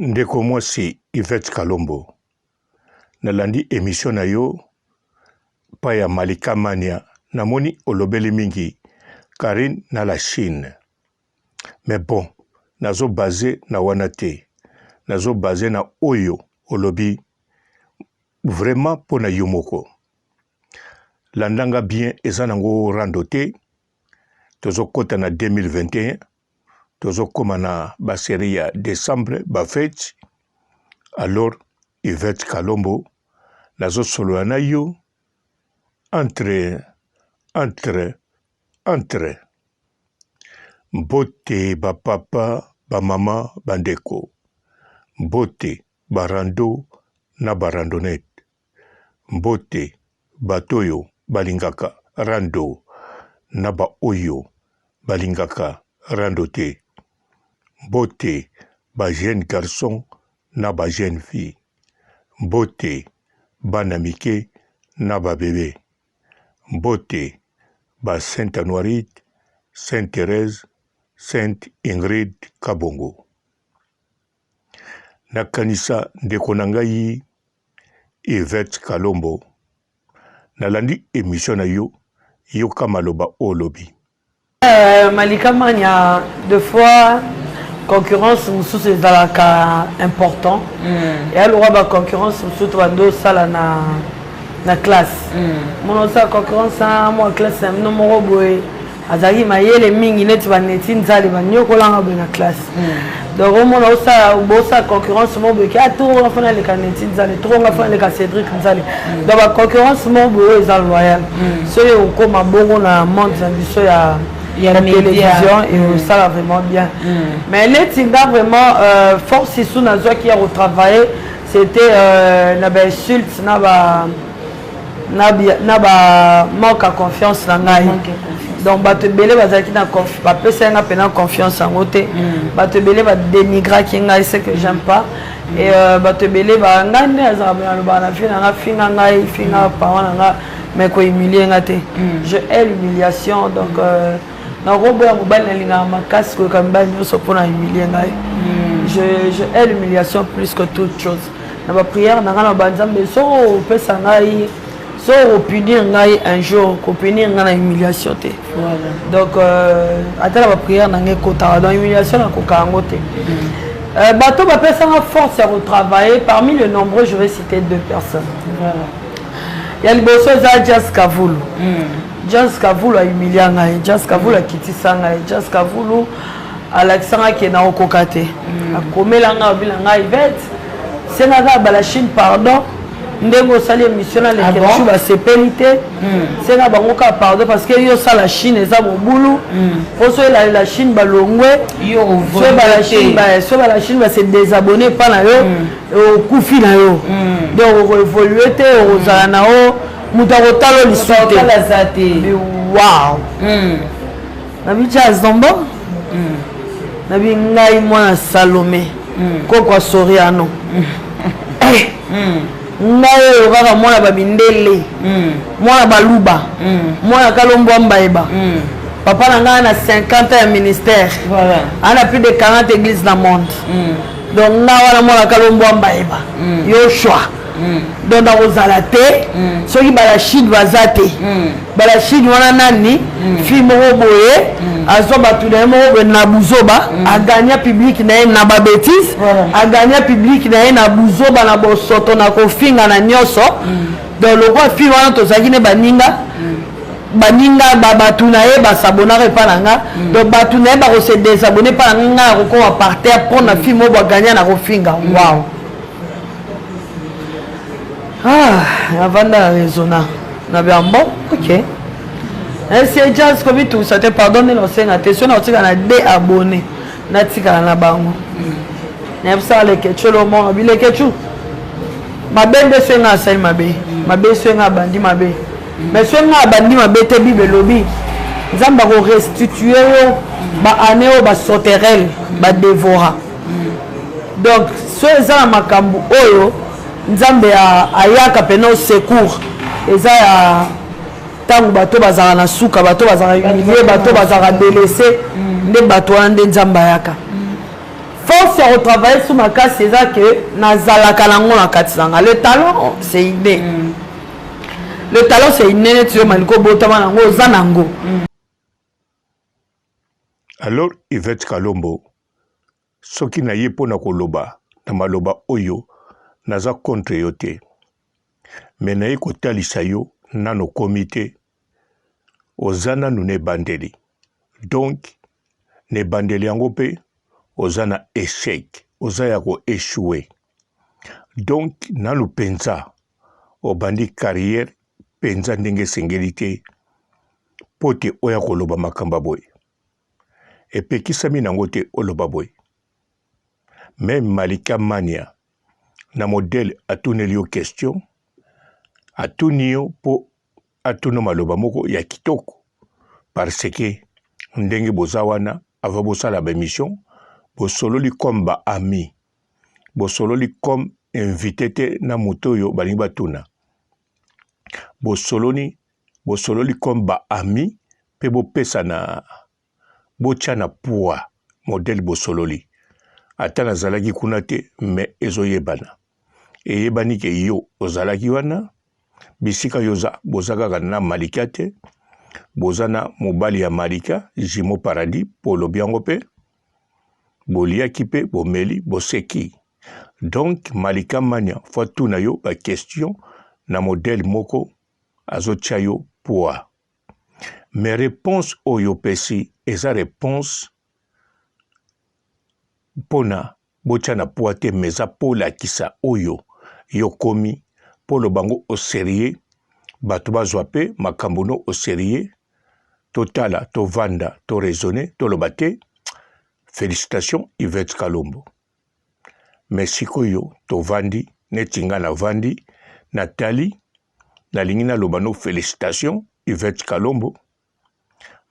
Ndeko mwasi Yvette Kalombo. Nalandi émission na yo pa ya Malika Mania namoni olobeli mingi Karine na la Chine. Mais bon, nazo basé na wanate. Nazo basé na oyo olobi vraiment pona yumoko. Landanga bien ezanango randote. Tozo kota na 2021. Tozo koma na baserie ya décembre bafeti. Alors Yvette Kalombo nazo solo na yo entre mbote ba papa ba mama bandeko mbote barando na barandonete mbote batoyo balingaka rando na ba oyo balingaka rando te mbote ba jeune garçon na ba jeune fille mbote bana mike na ba bébé mbote ba Sainte Anoirite, Sainte Thérèse, Sainte Ingrid Kabongo. Nakanisa ndeko na ngai Yvette Kalombo. Nalandi émission na yo yoka maloba olobi. Malika Mania deux fois concurrence sous ces alaka important. Et alors ba concurrence sous toi sala na classe. Mon sa concurrence moi classe no mo boy azali mayele mingi neti ba neti nzali ba nyokola na classe. Donc mon sa bosa concurrence mo boy ka tour la fana le kaneti nzali tour la fana le ka Cédric nzali. Donc ba concurrence mo boy za loyal. So yo ko mabongo na monde ambition ya la télévision et ça va vraiment bien. Mais les tinga vraiment force sous na zo qui a retravaillé c'était na ba insulte na ba manque à confiance na ngai. Donc bato belé bazaki na confiance ba pesa nga pena confiance en côté bato belé ba dénigrer qui ngai c'est que j'aime pas et bato belé ba ngane azaba na finga ngai finga parents nga mais ko humilier ngate je hais l'humiliation donc na robo ya mobali na linga makasi ko kamba nyoso pona humilier ngai je hais l'humiliation plus que toute chose na ba prière na ngana banzambe so pesa ngai so punir ngai un jour ko punir ngana humiliation te donc atala ba prière na ngai kota dans humiliation na ko kango te bato ba pesa na force à retravailler parmi les nombreux je vais citer deux personnes il y a le bosso za Jazz Kavulu Jazz Kavulu a humilié ngai Jazz Kavulu a kitisa ngai Jazz Kavulu Alexandra qui na okokate a komela nga bila ngai Yvette c'est na ba la Chine pardon ndego sali émission na lekechu ba sepelité c'est na bango ka pardon parce que yo ça la Chine eza bobulu poso la Chine ba longwe yo so ba la Chine ba se désabonner pas na yo au kufi na yo donc évoluer te ozala na o mutako talo lisute la zate wow na bicha zombo na bingai mwana Salomé kokwa Soriano ngai baba mwana babindele mwana baluba mwana Kalombo Mbaeba papa na ngai na 50 ans ya ministère ana plus de 40 églises dans le monde donc ngai wana mwana Kalombo Mbaeba yo choix donc dans ozala te soki bala Chine bazate bala Chine wana nani fi moko boye azo batu na moko na buzoba a gagner public na na ba bêtise a gagner public na na buzoba na bosoto na kofinga na nyoso donc le roi fi wana to zaki ne baninga batu na ba s'abonner pa nanga donc batu na ba ko se désabonner pa nanga ko va partir pour na fi mo ba gagner na kofinga wow. Avant de raisonner, na bien bon, ok. C'est Jazz comme tout ça te pardonne l'ancien attention na tika na des abonnés na tika na bango. Na ça le kecho le monde bi le kecho. Mabende senga sai mabe senga bandi mabe. Mais senga bandi mabe te bi belobi. Nzamba ko restituer yo ba aneo ba soterel ba dévora. Donc so eza makambu oyo nzambe ayaka pena secours eza ya tangu bato bazala na suka bato bazala humilié bato bazala délaissé nde bato ande nzambe ayaka force à retravailler sur ma case, c'est ça que Nazala Kalango na Katsanga. Le talent, c'est inné. Le talent, c'est inné, tu veux Maliko Botama Nango, Zanango. Alors, Yvette Kalombo, ce qui n'a pas na koloba, na maloba oyo, naza contre yote. Mais na yeko talisa yo, nano comité, ozana nous ne bandeli. Donc, ne bandeli yango pe, ozana échec, ozaya ko échoué. Donc, nano penza, obandi carrière, penza ndenge sengélité, pote oya koloba makamba boy. Et pe kisami nango te oloba boy. Même Malika Mania, na modèle atuneli yo question, atuni yo po atuno maloba moko ya kitoko. Parce que ndenge bozawana ava bosala ba mission, bosololi comme ba ami, bosololi comme invité te na moto yo balingi batuna. Bosololi comme ba ami, pe bopesa na botia na poa modèle bosololi. Ata nazalaki kuna te, mais ezoyebana. Eyebani ke yo ozalaki wana, bisika yoza bozaka na Malika te, bozana mobali ya Malika, Jimo Paradis, polo biango pe, boliaki pe, bomeli, boseki. Donc, Malika Mania, fatuna yo ba question na modèle moko azotia yo poa. Mes réponses oyo pesi, eza réponse pona bochana poate meza pola kisa oyo yokomi polo bango au sérieux bato bazwa pe makambono au sérieux totala to vanda to raisonner to lobate. Félicitations Yvette Kalombo. Merci koyo to vandi netinga na vandi Nathalie na lingina lobano. Félicitations Yvette Kalombo.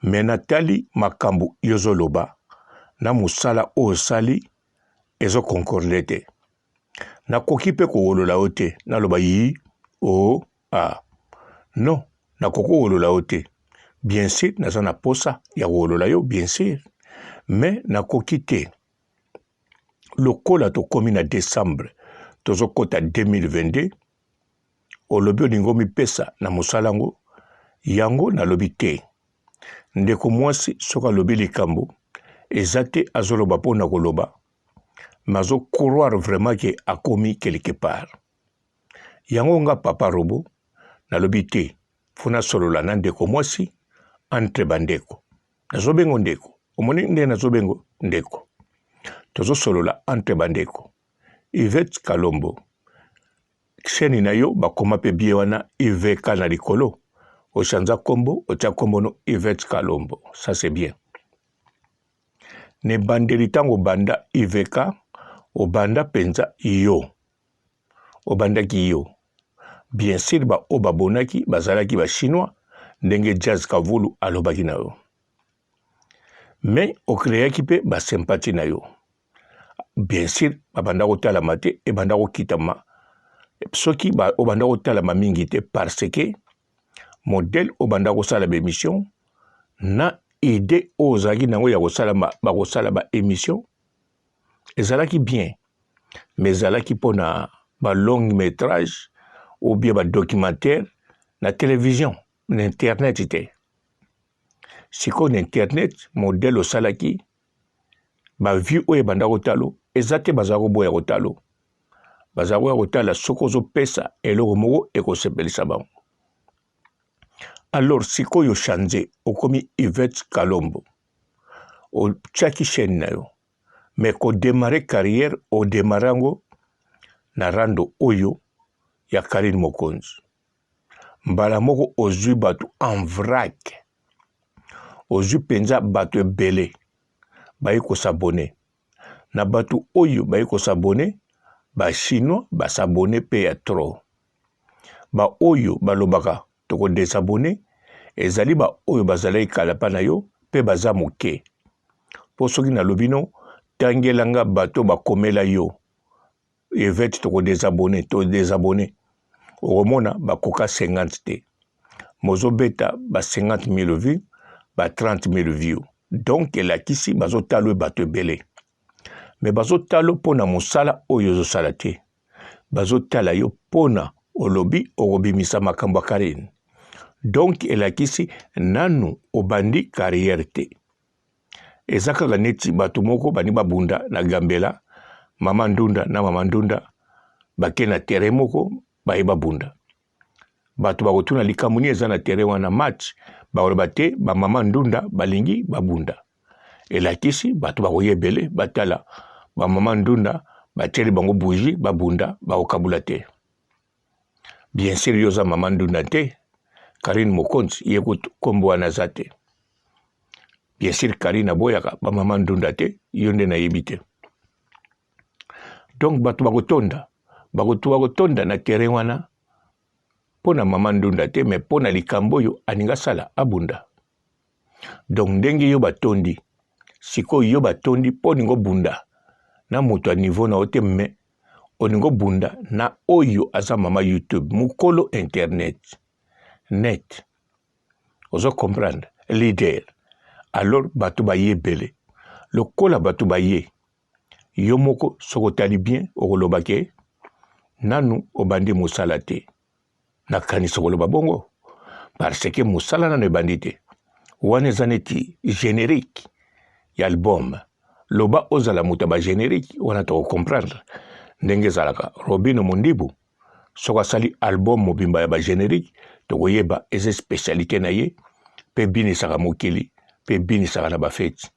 Mais Nathalie makambo yozo loba na musala o sali ezo concordete. Na koki pe ko wolola ote na loba yi o a. Non, na koko wolola ote. Bien sûr, na zana posa ya wolola yo bien sûr. Mais na koki te. Lokola to komi na décembre tozo kota 2022 olobi olingo mi pesa na musalango yango na lobi te. Ndeko mwasi soka lobi likambo ezate azoloba pona koloba mazo croire vraiment que akomi quelque part. Yango nga papa robo na lobi te funa solola na ndeko mwasi entre bandeko. Nazobengo ndeko. Omoni nde nazobengo ndeko. Tozo solola entre bandeko. Yvette Kalombo. Cheni na yo bakoma pe bie wana IVK na likolo. Ochanza kombo, ocha kombo no Yvette Kalombo. Ça c'est bien. Ne bandeli tango banda IVK, o banda penza yo. O banda ki yo. Bien sûr ba o babonaki, bazalaki ba chinois, ndenge jazz kavulu alobaki na yo. Mais o créaki pe ba sympathie na yo. Bien sûr, ba banda kotala mate e banda kokitama. Soki ba o banda kotala mamingi te parce que modèle au banda kosala ba émission na idée ozaki nango ya kosala ba kosala ba émission ezalaki bien mais ezalaki pona ba long métrage ou bien ba documentaire na télévision na internet ite siko na internet modèle osalaki ba vue oyo banda kotalo ezate bazako boya kotalo bazako ya kotala sokozo pesa eloko moko ekosepelisa bango. Alors, siko yo changé, okomi Yvette Kalombo, o chaki chaîne na yo, mais ko démarrer carrière o démarrango na rando oyo ya Karine Mokonzi. Mbala moko ozui batu en vrac, ozui penza batu ebele, bayi ko s'abonner. Na batu oyo bayi ko s'abonner, ba chinois ba s'abonner pe ya trop. Ba oyo balobaka toko désabonné ezali ba oyo bazalaki kala pa na yo pe baza moke po soki na lobino tangelanga bato bakomela yo Yvette toko désabonné to désabonné okomona bakoka 50 te mozobeta ba 50 000 vues ba 30 000 vues donc elakisi bazotala bato ebele me bazotala mpona mosala oyo ozosala te. Bazotala yo mpona olobi okobimisa makambo ya Karine. Donc elakisi nanu obandi carrière te. Eza kaka neti bato moko bani babunda na Gambela, Mama Ndunda na Mama Ndunda bake na terrain moko baye babunda. Bato bakotuna likambo eza na terrain wana match bakoloba te ba Mama Ndunda balingi babunda. Elakisi bato bakoyebele batala ba Mama Ndunda bateli bango bougie babunda bakokabula te. Bien sûr yoza Mama Ndunda te, Karine Mokonzi ye kombo wana za te. Bien sûr Karine aboyaka ba Mama Ndunda te, yo nde nayebi te. Donc bato bakotonda na terrain wana pona Mama Ndunda te, mais pona likambo yo aninga sala abunda. Donc ndenge yo batondi, siko yo batondi poningo bunda na moto a niveau na ote, me oningo bunda na oyo aza mama YouTube, mukolo internet, net. Ozo comprendre, leader. Alors bato baye bele. Lokola bato baye, yo moko soko tali bien, okoloba ke, nanu obandi musala te. Nakani sokoloba bongo. Parce que musala nanu ebandi te. Wane zaneti générique y album. Loba ozala mutaba générique, wana toko comprendre. Ndenge zalaka Robino Mondibu soka sali album mobimba ya ba générique toko yeba eze spécialité na ye pe bini saka mokili pe bini saka na ba fête.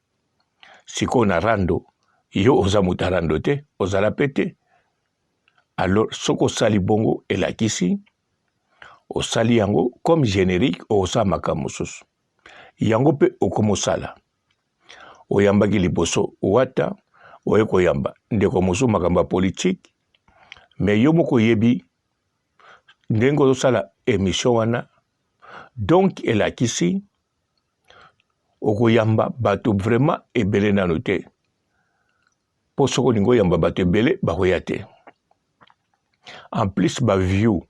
Siko na rando yo oza mutarando te ozala pete. Alors soko sali bongo elakisi osali yango comme générique osa makamususu. Yango pe okomosala. Oyambaki liboso wata oye koyamba ndeko mosu makamba politique, mais yo moko yebi ndengo osala émission wana. Donc elakisi okoyamba bato vraiment ebele nano te. Po soko ningo yamba bato ebele bakoya te. En plus ba view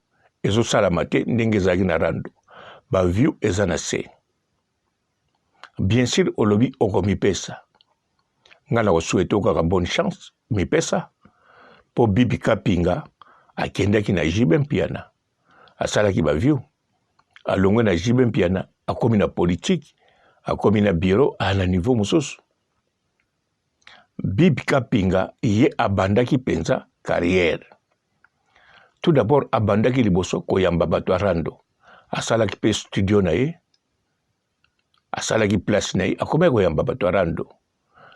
ezosala mate ndenge ezalaki na rando. Ba view eza na se. Bien sûr olobi okomipesa. Nga na kosuete okaka bonne chance mipesa po Bibi Kapinga akendaki na Jibe Mpiana asalaki ba view alongwe na Jibe Mpiana akomi na politique akomi na bureau ana niveau mosusu. Bibi Kapinga ye abandaki penza carrière. Tout d'abord abandaki liboso koyamba bato arando, asalaki pe studio na ye, asalaki place na ye akomi koyamba bato arando.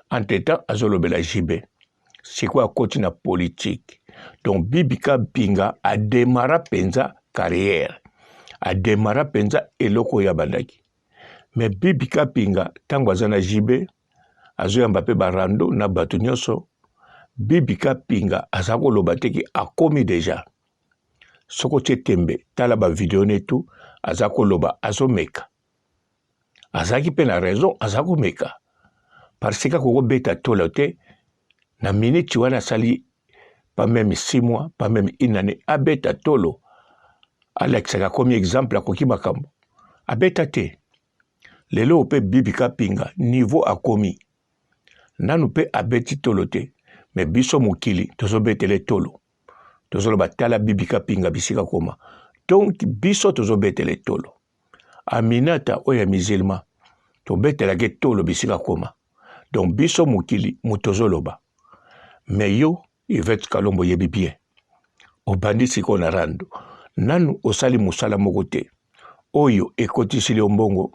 Entre-temps, azolobela Jibe. C'est quoi côté na politique? Donc Bibi Kapinga a démarré penza carrière. A démarré penza eloko ya bandaki. Mais Bibi Kapinga tango azana Jibe, azoyamba pe barando na bato nyonso. Bibi Kapinga azako lobateki akomi déjà. Soko tembe tala ba vidéo netu azako loba azomeka. Azaki pe na raison azako meka. Parce que koko beta tolote na minute wana sali pas même 6 mois, pas même une année abeta tolo. Alex a comme exemple à koki makambo. Abeta te. Lelo pe Bibi Kapinga niveau akomi. Nanu pe abeti tolote. Mais biso mukili tozo betele tolo. Tozo lo batala Bibi Kapinga bisika koma. Donc biso tozo betele tolo. Aminata oya musulman to betela ke tolo bisika koma. Donc biso mukili mutozoloba. Mais yo Yvette Kalombo yebi bien. Obandi siko na rando. Nanu osali musala moko te. Oyo ekotisili ombongo.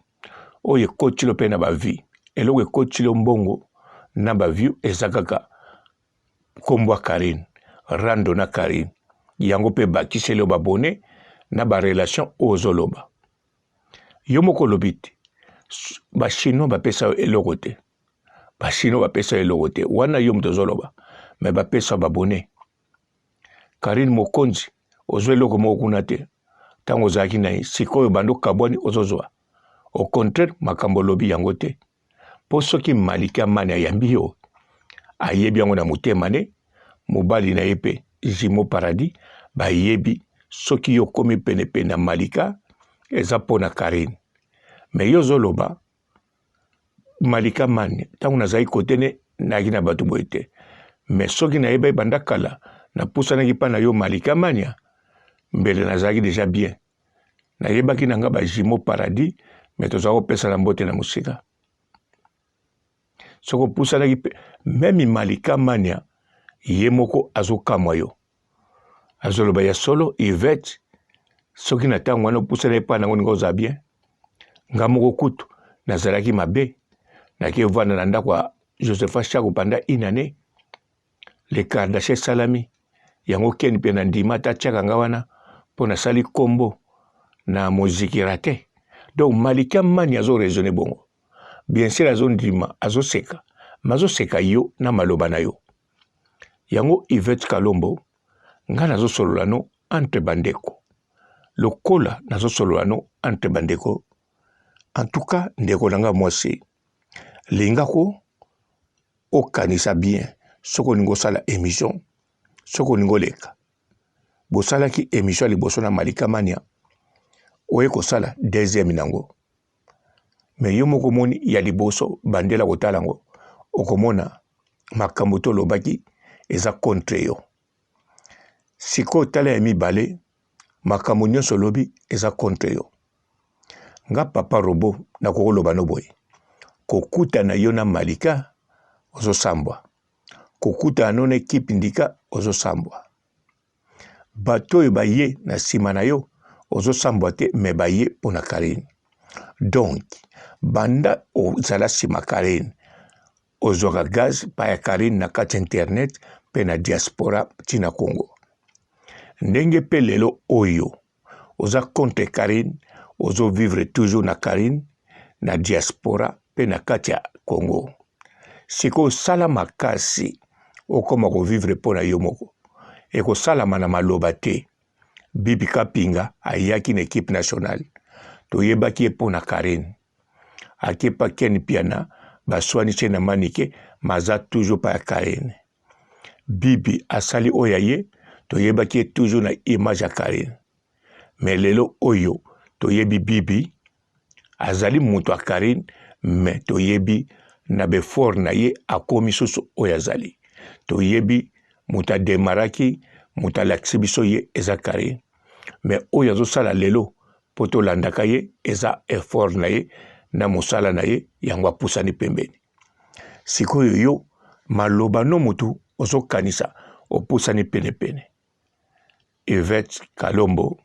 Oyo ekotilo pe na ba vie. Eloko ekotili ombongo na ba vie ezakaka kombwa Karine. Rando na Karine. Yango pe bakiseli babone na ba relation ozoloba. Yo moko lobiti. Ba chino ba pesa eloko te. Bashino bapesa eloko te wana yo mtozoloba me bapesa babone. Karine Mokonzi ozwe eloko moko kuna te tango ozalaki na ye sikoyo bando kabwani ozozwa. Au contraire makambo lobi yango te po soki Malika Mane ayambi yo ayebi yango na motema ne mobali na ye pe Jimo Paradis bayebi soki yo komi pene na Malika eza pona Karine. Me yo zoloba Malika Mane tango nazali kote ne naki na bato boye te. mais soki na yeba banda kala na pusanaki pa na yo Malika Mania mbele nazalaki déjà bien na yebaki nanga ba jimo paradis mais tozako pesa na mbote na musika soko pusanaki même Malika Mania ye moko azokamwa yo azoloba ya solo Yvette soki na tango wana pusana pa nango ngo za bien nga moko kutu nazalaki mabe naki vana na ndako ya Josepha Chako pendant une année le Kardashian salami yango ken pe na ndima ta chaka nga wana pona sali kombo na muziki rate donc Malika Mania azo raisonner bongo bien sûr azo ndima azo seka mazo seka yo na maloba na yo yango Yvette Kalombo nga nazo solola no entre bandeko lokola nazo solola no entre bandeko en tout cas ndeko nanga mwasi lingako okanisa bien soko ningo sala émission soko ningo leka bosala ki émission liboso na Malika Mania oye ko sala deuxième nango mais yo moko moni ya liboso bandela kotala ngo okomona makambo to lobaki eza contre yo siko tala ya mibale makambo nyonso lobi eza contre yo nga papa Robo na kokoloba no boy kokuta na yo na Malika ozo sambwa kokuta na equipe ndika ozo sambwa bato baye na sima na yo ozo sambwa te me baye pona Karine donc banda ozala sima Karine ozoka gaz pa ya Karine na kati internet pe na diaspora tina Congo ndenge pe lelo oyo oza contre Karine ozo vivre toujours na Karine na diaspora pe na kati ya Congo siko sala makasi okoma ko vivre pona yo moko eko sala mana maloba te Bibi Kapinga ayaki na équipe nationale to yebaki pona Karine akepa ken piana baswani chena manike maza toujours pa Karine Bibi asali oyaye to yebaki toujours na image ya Karine mais lelo oyo to yebi Bibi azali muto a Karine mais to yebi na befor na ye akomi susu oyazali to yebi muta demaraki muta laksibiso ye eza Karine mais oyazo sala lelo poto landaka ye eza effort na ye na musala na ye yango pusani pembeni sikoyo yo maloba no mutu ozo kanisa opusani pene pene Yvette Kalombo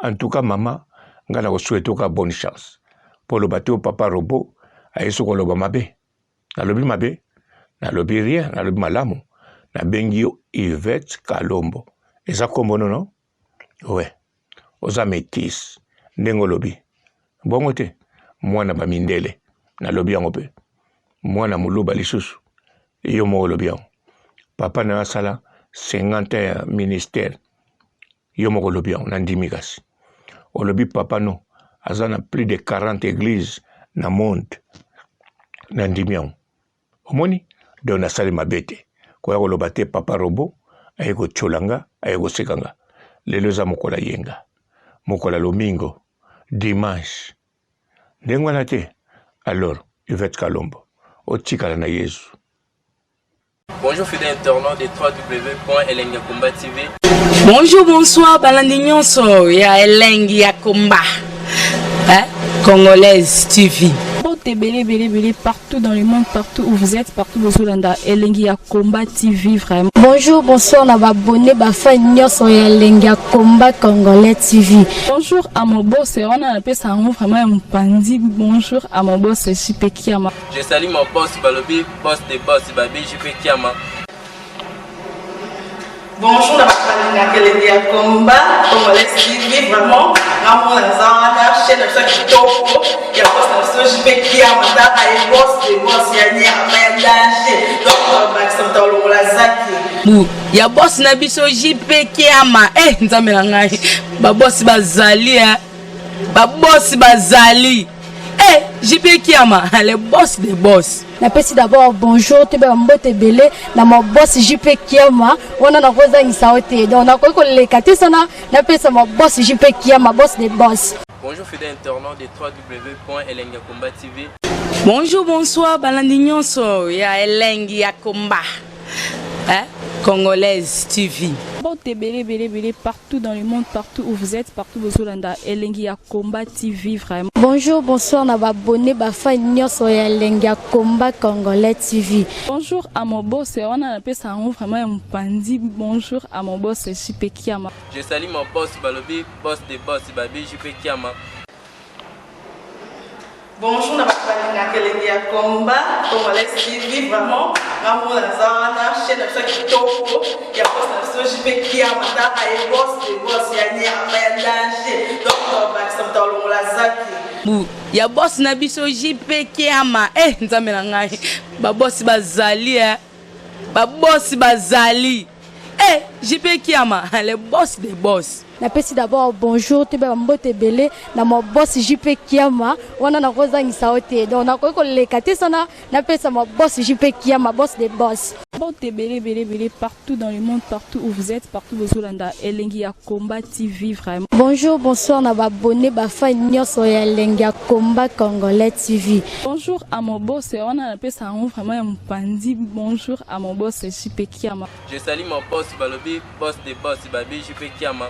en tout cas mama ngana ko souhaiter ka bonne chance pour le bateau papa Robo ayeso ko loba mabe nalobi mabe nalobi rien nalobi malamu na bengi yo Yvette Kalombo eza kombo no ouais oza métis ndengo lobi bongo te mwana bamindele nalobi yango pe mwana muluba lisusu yo mo lobi yango papa na sala 51 ministère yo mo lobi yango na ndimi kasi olobi papa no azana plus de 40 églises na monde na ndimi yango omoni do na sali mabete ko koloba te papa Robo ayeko cholanga ayeko sekanga lelo za mokola yenga mokola lomingo dimanche ndengwana te alors Yvette Kalombo otikala na Yesu. Bonjour fidèles internautes de www.elengiakomba TV. Bonjour, bonsoir, balandi nyonso ya Elengi ya Komba. Congolaise TV. Belé partout dans le monde, partout où vous êtes, partout où vous êtes, Elengi ya Komba TV vraiment. Bonjour, bonsoir, na abonné ba fan nyonso ya Elengi ya Komba Congolais TV. Bonjour à mon boss, on a appelé ça vraiment un pandi. Bonjour à mon boss, JP Kiama. Je salue mon boss Balobi, boss des boss Babi JP Kiama. Bonjour à la Elengi ya Komba Congolais TV vraiment. Namo na zana chaîne de chaque topo ya boss na JP Kiama ta ay boss des boss ya ni amendage. Donc Maxime Tolo la zaki. Ya boss na biso JP Kiama nzambe na ngai ba boss bazali ba boss bazali JP Kiama le boss des boss. Napesi d'abord bonjour te ba mbote belé na mo boss JP Kiama wana na koza ngisaote donc na ko lekate sana napesa mo boss JP Kiama boss des boss. Bonjour fidèles internautes de www.elengiakomba TV. Bonjour bonsoir balandi nyonso ya Elengi ya Komba. hein? Congolaise TV. Bon, t'es belé partout dans le monde, partout où vous êtes, partout où vous êtes, Elengi ya Combat TV vraiment. Bonjour, bonsoir, na abonné bafa nyonso ya Elengi ya Combat Congolais TV. Bonjour à mon boss, on a appelé ça vraiment un pandi. Bonjour à mon boss, JP Kiama. Je salue mon boss Balobi, boss des boss, Babi JP Kiama. Bonjour, na Elengi ya Combat Congolais TV vraiment. Maman la zana chaîne de chaque kitoko ya boss na JP Kiama ta ay boss des boss ya ni ama danger. Donc ba samta longo la zaki. Bu ya boss na biso JP Kiama. Nzambe na ngai. Ba boss bazali ba boss bazali. JP Kiama, le boss des boss. Napesi d'abord bonjour te ba mbote belé na mo boss JP Kiama wana na kozangisa ote donc na ko lekate sana napesa mo boss JP Kiama boss des boss. Bon, t'es belé partout dans le monde, partout où vous êtes, partout où vous êtes, Elengi ya Combat TV vraiment. Bonjour, bonsoir, na abonné bafa nyonso ya Elengi ya Combat Congolais TV. Bonjour à mon boss, on a appelé ça vraiment un pandi. Bonjour à mon boss, JP Kiama. Je salue mon boss Balobi, boss des boss, Babi JP Kiama.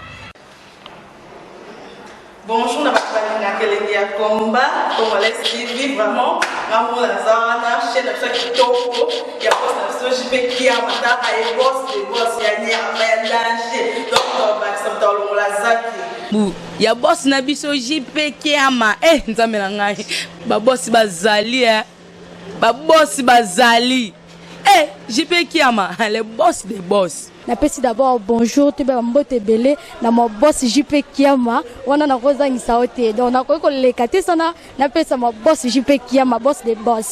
Bonjour, na Elengi ya Combat Congolais TV vraiment. Maman la zana chaîne de chaque kitoko ya boss na JP Kiama ta ay boss des boss ya ni ama danger. Donc ba samta longo la zaki. Bu ya boss na biso JP Kiama. Nzambe na ngai. Ba boss bazali ba boss bazali. JP Kiama, le boss des boss. Napesi d'abord bonjour te ba mbote belé na mo boss JP Kiama wana na kozangisa ote donc na ko lekate sana napesa mo boss JP Kiama boss des boss.